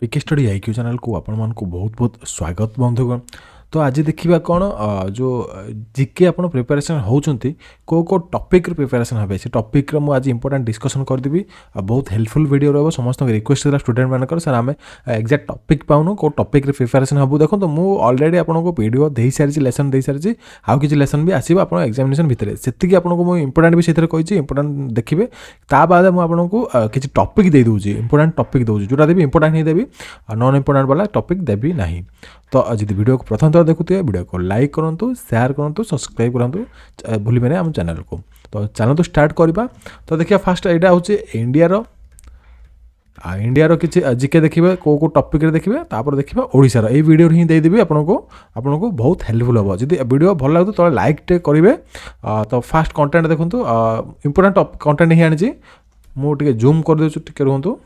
पिके study IQ channel को आपण मानक बहुत बहुत स्वागत बंधुगण। तो आज देखा कौन जो जिके आप प्रिपेरेसन होती को टॉपिक प्रिपेरेसन हे से टॉपिक रो आज इंपोर्टेंट डिस्कशन करदेवी। बहुत हेल्पफुल वीडियो रहा समस्त रिक्वेस्ट था स्टूडेंट मानकर सर आम एक्जाक्ट टॉपिक पाऊनु को टॉपिक प्रिपेरेसन हबू। देखो तो मुझे ऑलरेडी आपको वीडियो दे सारी लेसन दे सारी आउ कि लेसन भी आसो आप एग्जामिनेशन भितर से आपको मुझे इंपोर्टेंट भी से कही इंपोर्टेंट देखिए ता बाद मुझे किसी टॉपिक दे दूसरी इंपोर्टेंट टॉपिक दूसरी जोटा देवी इंपोर्टेंट ही देवी नॉन इंपोर्टेंट वाला टॉपिक देवी नहीं। तो जब वीडियो को प्रथम थर देखुए वीडियो को लाइक करूँ शेयर करूँ सब्सक्राइब करूँ भूलें आम चैनल को। तो चैनल तो स्टार्ट करवा। तो देखिए फास्ट यहाँ हूँ इंडिया किसी जिके देखिए को टॉपिक देखिए तापर देखिए ओडिशार ये वीडियो ही देदेवी आपको बहुत हेल्पफुल हम। जब वीडियो भल लगे तो लाइक टे करेंगे। तो फास्ट कंटेंट देखूँ इंपोर्टेंट कंटेंट ही आनी मुझे जूम कर दूँ टे रुहतु।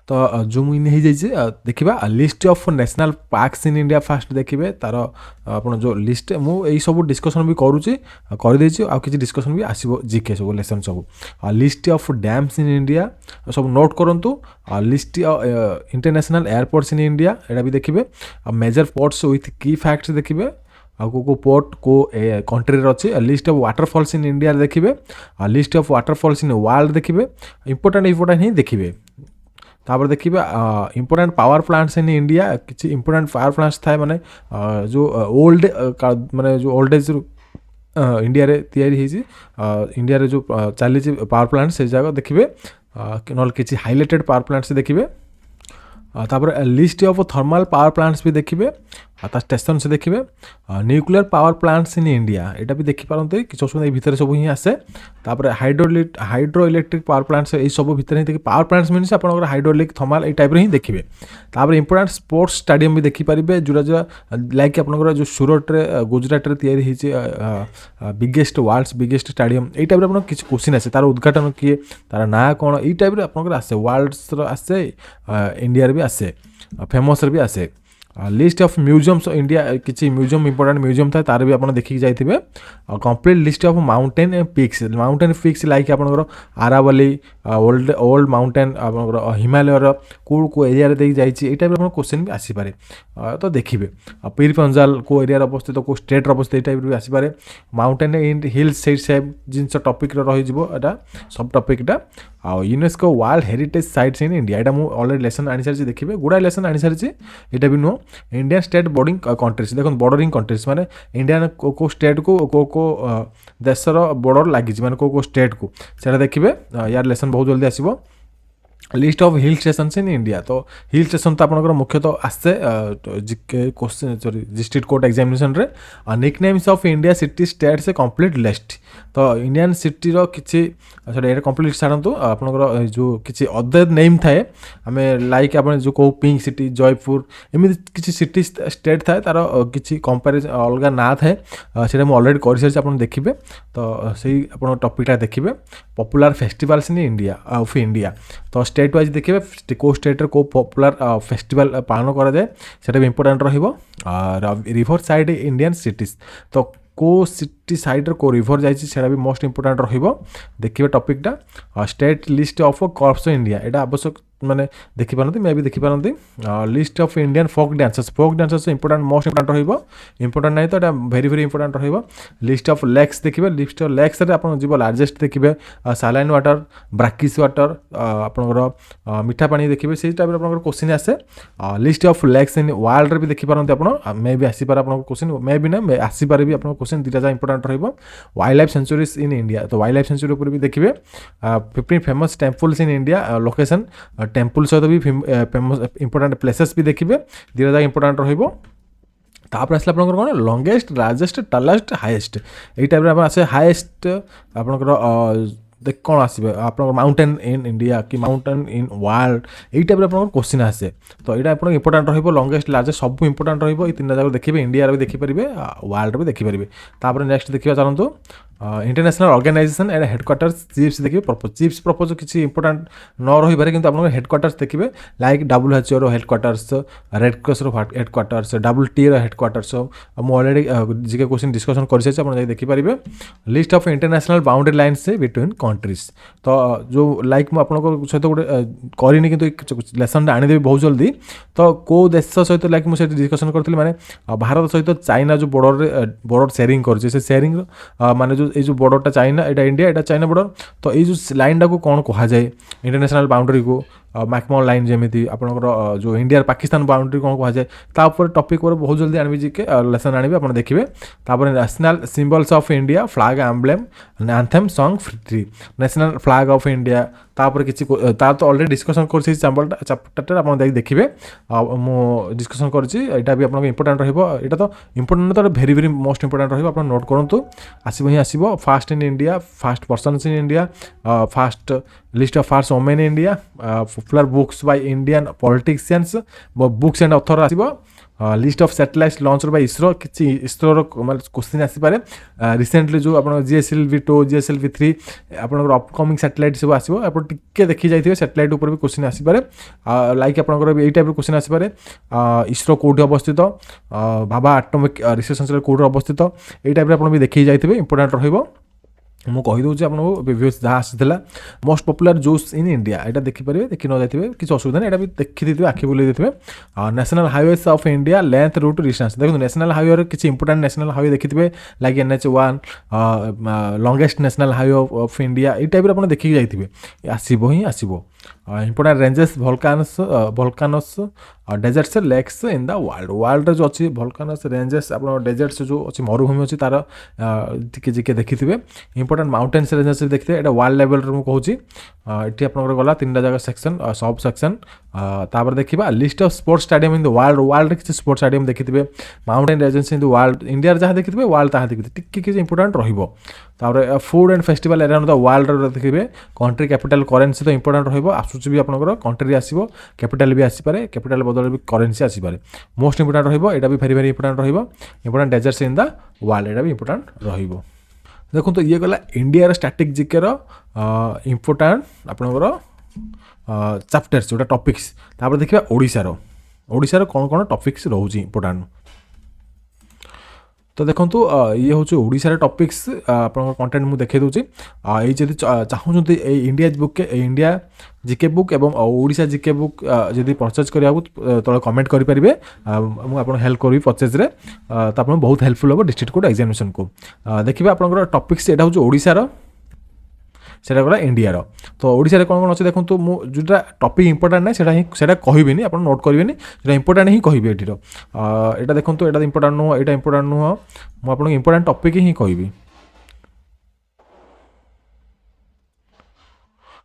तो जूम इन हो जाइए देखा list of national parks in India fast देखिए तार आप जो लिस्ट मुझे सब डिस्कसन भी करुँची करदे आ कि डिस्कसन भी आसो जिके सब लेसन सब list of dams in India सब नोट करूँ। List international airports in India यहाँ भी देखिए major ports with key facts देखिए को पोर्ट को कंट्री अच्छे list of waterfalls in India देखिए list of waterfalls in world देखिए इंपोर्टेंट ही देखिए। तापर देखिए important power plants in India किसी इंपोर्टेंट पावर प्लांट्स थाए माने जो ओल्ड माने जो ओल्ड एज इंडिया रे तैयारी इंडिया रे जो चली पावर प्लांट से जगह देखिए न किसी हाइलाइटेड पावर प्लांट्स देखिए। तापर list of thermal power plants भी देखिए स्टेशन से देखिए nuclear power plants in India यहाँ भी देखिपारते कि असुविधा भितर सब ही आसे। तापर हाइड्रो इलेक्ट्रिक पावर प्लांट्स ये सब भितर ही पावर प्लांट्स मीनस आप हाइड्रोलिक थर्मल ये टाइप ही देखिए। तापर इंपोर्टेंट स्पोर्ट्स स्टाडियम भी देखिपारे जोटा लाइक आप जो सूरत गुजरात रे तैयारी बिगेस्ट वर्ल्ड्स बिगेस्ट स्टाडियम ये टाइप आप किसी क्वेश्चन आसे तार उद्घाटन किए तार ना कौन ये टाइप आप आसे वर्ल्ड्स आसे इंडिया भी आसे फेमस भी आसे। लिस्ट ऑफ म्यूजियम्स इंडिया किसी म्यूजियम इंपोर्टेंट म्यूजियम था तार भी आप देखिए जाइए complete list of mountain peaks like आप आरावली ओल्ड माउंटेन आप हिमालयर को एरिया जाइए टाइप क्वेश्चन भी आसीपे। तो देखिए पीर पंजाल को एरिया अवस्थित को स्टेट अवस्थित ये टाइप भी आसीपे माउंटेन इन हिल्स से जिनस टॉपिक रहा सब टॉपिकटा UNESCO world heritage sites in India यहाँ मुझे ऑलरेडी लेसन आनी सारी देखिए गुड़ा लेसन आनी सारी यहाँ भी नुह इंडियन स्टेट बॉर्डरिंग कंट्रीज देखो बॉर्डरिंग कंट्रीज माने इंडियन को स्टेट को देशर बॉर्डर लगी माने को स्टेट को सेटा देखिए यार लेसन बहुत जल्दी आसो। List of hill station in India तो हिल स्टेशन तो आपंकर मुख्यतः आसे question sorry district court examination रे nicknames of India city state से कंप्लीट लिस्ट। तो इंडियन सिटी रो किसी सॉरी ये कंप्लीट छाड़ू आपंकर जो किसी अदर नेम थाए आम लाइक आप जो कहो पिंक सिटी जयपुर एमती किसी सिटी स्टेट थाए तार किसी कंपेरिजन अलग ना थाए से ऑलरेडी कर सारी आप देखिए। तो सही आप टॉपिकटा देखिए popular festivals in India of India. तो स्टेट वाइज देखिए को स्टेट को पॉपुलर फेस्टिवल पालन करा जाए सेटा भी इंपोर्टेंट रहिबो। रिवर साइड इंडियन सिटीज तो को सिटी साइड को रिवर जाइए भी मोस्ट इंपोर्टेंट रहिबो देखिए टॉपिकटा। State list of crops India यहाँ आवश्यक माने देखिपारती मे भी देखिपारती list of Indian folk dancers important most important रहिबो इंपोर्टेंट नहीं तो ये भेरी भेरी इंपोर्टेंट रहिबो। लिस्ट ऑफ लेक्स देखिए लिस्ट ऑफ लेक्स रे आप जीव लार्जेस्ट देखिए सालाइन वाटर ब्राकिस वाटर आपंकर मीठा पानी देखिए से टाइप आप क्वेश्चन आसे। List of lakes in world भी देखिपारती आप मे भी आसीपारे आप क्वेश्चन मे भी ना आसीपारे भी आप क्वेश्चन दुटा इंपोर्टेंट रहिबो। वाइल्ड लाइफ सेंचुरीज इन इंडिया तो वाइल्ड लाइफ सेंचुरी पर भी देखिए 15 famous temples in India location temple सहित भी फेमस इंपोर्टेंट प्लेसेस भी देखिए दुटा जाक इंपोर्टेंट रहिबो। तापर आसला आपनकर कौन लंगेस्ट लार्जेस्ट टलेस्ट हाईएस्ट ये टाइप आसे हाईएस्ट आपनकर देख कौन आसबे आप माउंटेन इन इंडिया कि माउंटेन इन वर्ल्ड ये टाइप आप क्वेश्चन आसे। तो यहाँ आप इंपोर्टेंट रहिबो लंगेस्ट लार्जेस्ट सब इंपोर्टेंट रहिबो ये तीन जाक देखिए इंडिया भी देखिपारे वर्ल्ड भी देखिपारे। तापर नेक्स्ट देखिए चलतु international organisation and headquarters chiefs देखिए चीफ्स प्रपोज किसी इंपोर्टाट न रही पारे किंतु आप हेडक्वार्टर्स देखिए लाइक WHO रो हेडक्वार्टर्स रेड क्रॉस रो हेडक्वार्टर्स WTA रो हेडक्वार्टर्स मुझे ऑलरेडी जीके क्वेश्चन डिस्कसन कर सारी आप देखिपारे list of international boundary lines between countries तो जो लाइक मुझे सहित गोटे करनी कि लेसन आनीदेवी बहुत जल्दी तो कौ देश सहित लाइक मुझे डिस्कसन करी मैंने भारत सहित चाइना जो बॉर्डर शेयरिंग कर शेयरिंग माने जो ये बॉर्डरटा चाइना यहाँ इंडिया यहाँ चाइना बॉर्डर तो ये जो लाइन टाक कौन कहुए इंटरनेशनल बाउंड्री को मैकमोहन लाइन जमी आपंकर जो इंडिया पाकिस्तान बाउंड्री कौन कहुए तापर टॉपिक पर बहुत जल्दी आनी जीके लेसन आनी आप देखिए national symbols of India flag emblem anthem song free national flag of India तापर किसी तो ऑलरेडी डिस्कसन कर चैप्टर आप देखिए मु डिस्कसन करटा भी आपको इंपोर्टेंट रहा तो इंपोर्टेंट तो भेरी भेरी मोस्ट इंपोर्टेंट रहा नोट करूँ आसब ही आसब first in India first persons in India first list of first women in India popular books by Indian politicians books and author आसब list of satellite launch by ISRO किसी ISRO question आसपे recently जो आप GSLV-2 GSLV-3 आपंकर upcoming satellite सब आसो आप देखी जाइए सैटेलाइट उपर भी क्वेश्चन आसपे लाइक आपंकर यही टाइप क्वेश्चन आसपे इसरो कौटी अवस्थित भाभा एटॉमिक रिसर्च सेंटर कौटी अवस्थित यही टाइप आप देखी जाइए इंपोर्टेंट रहा मुझे कहीदे आपको प्रिवियस जहाँ आसाला most popular juice in India यहाँ देखिपारे देखी न जाइए किसी असुविधा नहीं भी देखी थे आखि बुले देते national highways of India length route distance देखो नेशनल हाईवे किसी इंपोर्टेंट नेशनल हाईवे देखिए like NH1 longest national highway of India ये टाइप आप देखिए जाइए आसब ही आसब important ranges volcanoes deserts lakes in the world जो अच्छी वोल्कानोस रेंजेस आप डेजर्ट्स जो अच्छी मरुभूमि अच्छी तार टिके देखिए इंपोर्टेंट माउंटेन्स रेंजेस देखिए ये वर्ल्ड लेवल मुझे ये आप गला 3टा जगह सेक्शन सब सेक्शन तापर देखा list of sports stadium in the world किसी स्पोर्ट्स स्टेडियम देखिए mountain ranges in the world India जहाँ देखिए वर्ल्ड ताहा देखिए टिके इंपोर्टेंट रहा food and festival around the world देखिए कंट्री कैपिटल करेन्सी तो इंपोर्टेंट रहा आसूस भी आपंकर कंट्री आसो कैपिटल भी आसपे कैपिटल बदल भी करेन्सी आसपे मोस्ट इंपोर्टेंट रहा यहाँ भी भेरी भेरी इंपोर्टेंट रहा important deserts in the world यहाँ भी इंपोर्टेंट रहा देखो ये गला इंडिया स्टैटिक जीके इंपोर्टेंट आपंकर चैप्टर्स जोटा टॉपिक्स तापर देखिए ओडिशार कौन कौन टॉपिक्स रोचे इंपोर्टेंट तो देखो ये हूँ ओडिशार टॉपिक्स आप कंटेंट मुझे देखा दूसरी ये जब चाहूँगी India book India GK book एवं ओडिशा जीके बुक जब परचेज करने तले कमेंट करेंगे मुझे हेल्प करी परचेज रे तो आप बहुत हेल्पफुल हम डिस्ट्रिक्ट कोड एग्जामिनेशन को देखिए आपंकर टॉपिक्स यहाँ हूँ ओडिशार सेटा गला इंडिया तो ओडिशा कौन कौन अच्छे देखो जोटा टॉपिक इंपोर्टेंट ना सेटा कहबी आप नोट करेंगे जो इंपोर्टेंट ही कहि ये देखो यहाँ इंपोर्टेंट नुह यहाँ इंपोर्टेंट नुह मुझे इंपोर्टेंट टॉपिक ही कहबी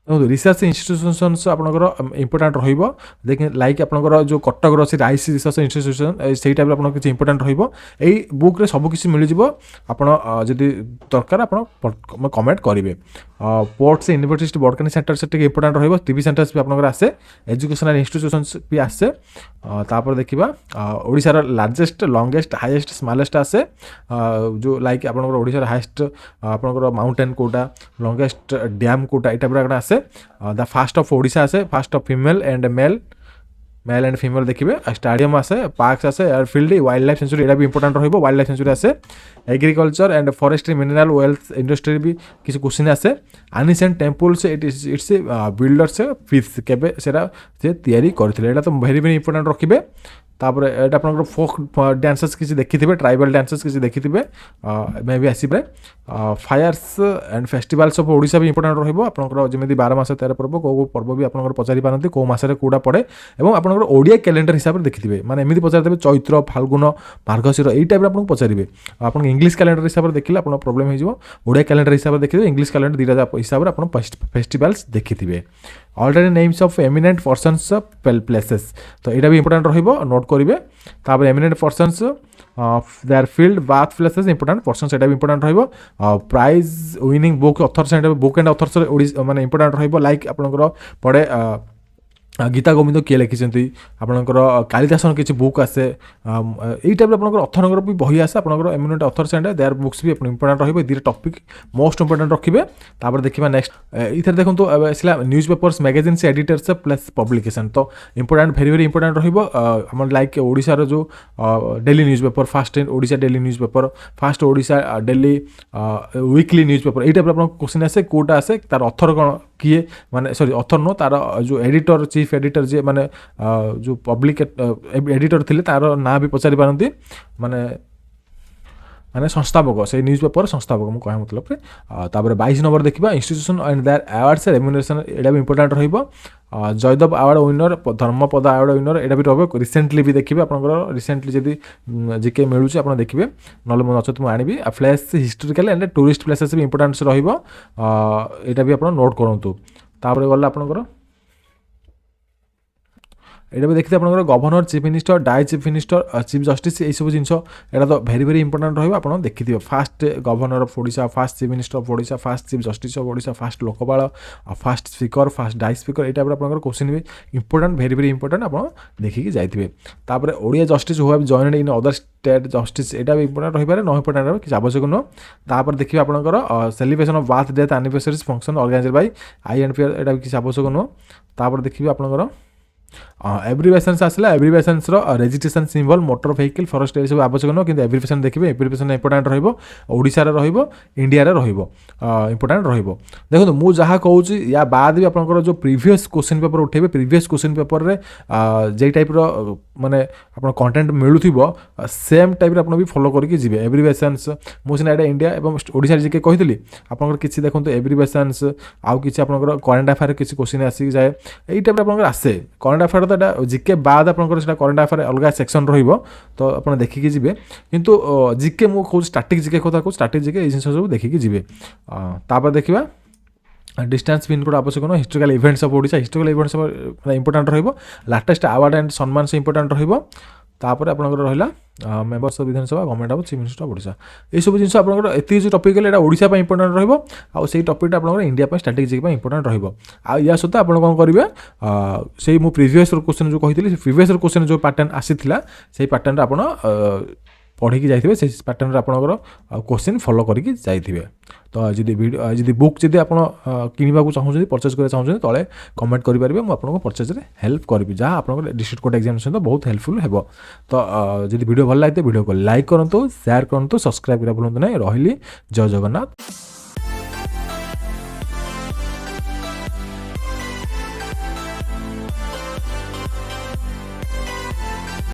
रिसर्च इंस्टीट्यूशंस आपंकर इंपोर्टेंट रही लाइक आपंकर जो कटक अच्छे राइस रिसर्च इंस्टीट्यूशन से टाइप आप किसी इंपोर्टेंट रही बुक सबकि मिल जादी दरकार आप कमेंट करेंगे पोर्ट्स यूनिवर्सिटी बॉटनी सेंटर से इंपोर्टेंट रही टीवी सेंटर्स भी आपंकर आसे एजुकेशनल इंस्टीट्यूशंस भी आसे तापर देखा ओडिशार लार्जेस्ट लॉन्गेस्ट हाईएस्ट स्मॉलेस्ट आसे जो लाइक आपंकर ओडिशार हाईएस्ट आपंकर माउंटेन कोटा लॉन्गेस्ट डैम कोटा ये टाइप आसे द फास्ट ऑफ ओडिशा आसे first of female and male and female देखिए स्टेडियम आसे पार्क्स आसे एयरफील्ड वाइल्ड लाइफ सेंचुरी यहाँ भी इंपोर्टेंट रहा वाइल्ड लाइफ सेंचुरी आसे agriculture and forestry mineral wealth industry भी किसी क्वेश्चन आसे एनिसेंट टेम्पल्स इट्स बिल्डर्स फिश केबे सेरा से तैयारी करथिले एटा तो वेरी वेरी इंपोर्टेंट रखिबे तापर एटा आपनकर फोक डांसेस किसी देखिथिबे ट्राइबल डांसेस किसी देखिथिबे मे भी आसीबे fairs and festivals of Odisha भी इंपोर्टेंट रहइबो आपनकर जेमेदी 12 मास 13 पर्व को पर्व भी आपनकर पचारि पारंती को मासरे कोडा पड़े एवं आपनकर ओडिया कैलेंडर हिसाब रे देखिथिबे माने एमिदी पचारि देबे चैत्र फाल्गुन मार्गशीर एई टाइप रे आपन पचारिबे आपन इंग्लिश कैलेंडर हिसाब रे देखिले आपन प्रॉब्लम हे जिवो ओडिया कैलेंडर हिसाब रे देखिबे इंग्लिश कैलेंडर दीटा हिसाब रे आपन फेस्टिवल्स देखिथिबे already names of eminent persons places तो यहाँ भी इंपोर्टेंट रहिबो नोट करेंगे तापर eminent persons their field both places important persons यहाँ भी इंपोर्टेंट रहिबो prize winning book authors and book and authors माने इंपोर्टेंट रहिबो लाइक आपनकर पड़े गीता गोविंद किए लिखिं आपणकर कालिदासन किसी बुक आसे यही टाइप आपंकर अथर भी बही आसे आपंकर eminent others and their books भी इंपोर्टाट रही दुटा टपिक मोस्ट इंपोर्टाट रखिए तापर देखा नेक्स्ट इधर देखो आसला news papers magazines editors plus publication तो इंपोर्टाट भेरी इंपोर्टाट रही लाइक ओडिशार जो daily news paper fast Odisha daily news paper fast Odisha daily weekly news paper यही टाइप क्वेश्चन आसे कोटा आसे तार अथर कौन किए माने सॉरी अथर नो तार जो एडिटर चीफ एडिटर जी माने जो पब्लिक एडिटर थिले तार ना भी पचारि पारती माने माने संस्थापक से न्यूज पेपर संस्थापक मुझे कह मतलब तापर 22 नंबर देखा institution and their awards remuneration एटा भी इंपोर्टाट रहिबो Jaydev award winner Dharmapada award winner एटा भी रहिबो रिसेंटली भी देखिए आपनकर रिसेंटली जदि जीके मिलूँ आप देखिए ना नचत मुझे आनी place historical and tourist places भी इंपोर्टान्स रहिबो एटा भी आप नोट करूँ तापर गला आपनकर এটা भी देखते आपंकर गवर्नर चीफ मिनिस्टर डाई चीफ मिनिस्टर चीफ जस्टिस यही सब जिनस एटा तो भेरी भेरी इंपोर्टाट रहा आप देखिए first governor of Odisha first chief minister of Odisha first chief justice of Odisha first Lokpal first speaker first डाई स्पीकर ये टाइप आपंकर क्वेश्चन भी इंपोर्टाट भेरी भेरी इंपोर्टाट आप देखिए जाइए तापर Odia justice who have joined in other state justice एटा भी इंपोर्टाट रही पारे न इंपोर्टाट किसी आवश्यक नुह तापर देखिए आपंकर celebration of birth death anniversaries function organised by INPR एटा भी किसी आवश्यक नुह तापर देखिए आपंकर एब्रिवेशन्स आसला abbreviations registration symbol motor vehicle forest ये सब आवश्यक नुह कि एब्रिवेशन देखिए एब्रिवेशन इंपोर्टाट रोडिशा इंडिया इंपोर्टाट देखो मुझे जहाँ कहूँ या बाद भी आपंकर जो प्रीवियस क्वेश्चन पेपर उठेबे प्रीवियस क्वेश्चन पेपर रे जे टाइप माने आप कंटेंट मिलूब सेम टाइप आप भी फॉलो करके जी एब्रिवेशन्स मुझे एटा इंडिया और ओडिशा जीके कही आपंकर किसी देखो एब्रिवेशन्स आउ कि आपंकर करेन्ट अफेयर किसी क्वेश्चन आसिक जाए यही टाइप आपंकर आसे करेन्ट अफेयर तो ये जीके बाद आपंकर से करेन्ट अफेयर अलग सेक्शन तो आप देखिकी जी किंतु जीके मुझे स्टाटिक जीके कथा कहूँ स्टाटिक जीके ये जिन सब देखिकी जी तापर देखा डिस्टेंस पिनकोड आवश्यक नुह historical events of Odisha historical events important रहिबो लाटेस्ट अवार्ड एंड सम्मान से इंपोर्टाट रहिबो तापर आपनकर रहिला members of Vidhansabha government of chief minister of Odisha ये सब जिन आपनकर एति जो टॉपिक है ओडिशा पे इंपोर्टाट रहिबो आ सेही टॉपिक आपनकर इंडिया पे स्ट्रेटेजी पे इंपोर्टाट रहिबो आ या सहित आपन कोन करिवे सेही मु प्रीवियस क्वेश्चन जो कहितली प्रीवियस क्वेश्चन जो पैटर्न आसीथिला सेही पैटर्न रे आपन पढ़ी जाइए से पैटर्न आपंकर क्वेश्चन फॉलो करके जाइए तो जी बुक जब आप किणवा चाहूँ परचेज करा चाहूँ तले कमेंट करेंगे मुझे आपको परचेज में हेल्प करी जहाँ आप डिस्ट्रिक्ट कोर्ट एग्जामिनेशन तो बहुत हेल्पफुल है तो जब वीडियो भल लगे वीडियो को लाइक करूँ शेयर करूँ सब्सक्राइब करा भूलु ना रही जय जगन्नाथ।